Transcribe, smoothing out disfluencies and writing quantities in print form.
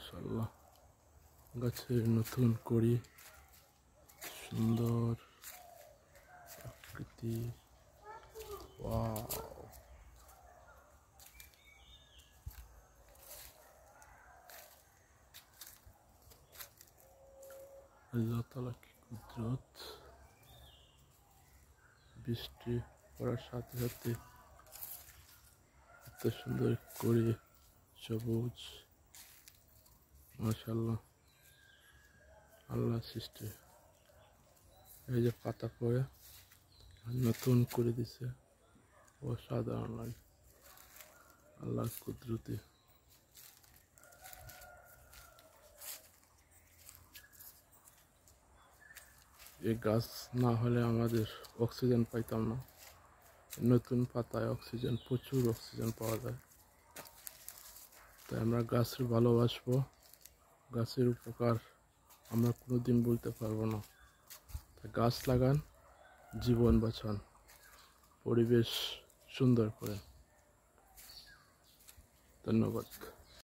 মাশাআল্লাহ, গাছের নতুন কড়ি, সুন্দর প্রকৃতি। ওয়াও, আল্লাহ তাআলা কি কুদরত! বৃষ্টি পড়ার সাথে সাথে এত সুন্দর করে সবুজ, মাশাআল্লাহ, আল্লাহ সৃষ্টি। এই যে পাতা পড়ে নতুন করে দিছে, অসাধারণ লাগে আল্লাহর কুদরতে। এই গাছ না হলে আমাদের অক্সিজেন পাইতাম না। নতুন পাতায় অক্সিজেন, প্রচুর অক্সিজেন পাওয়া যায়। তাই আমরা গাছের ভালোবাসবো, গাছের উপকার আমরা কোনোদিন বলতে পারবো না। তাই গাছ লাগান, জীবন বাঁচান, পরিবেশ সুন্দর করেন। ধন্যবাদ।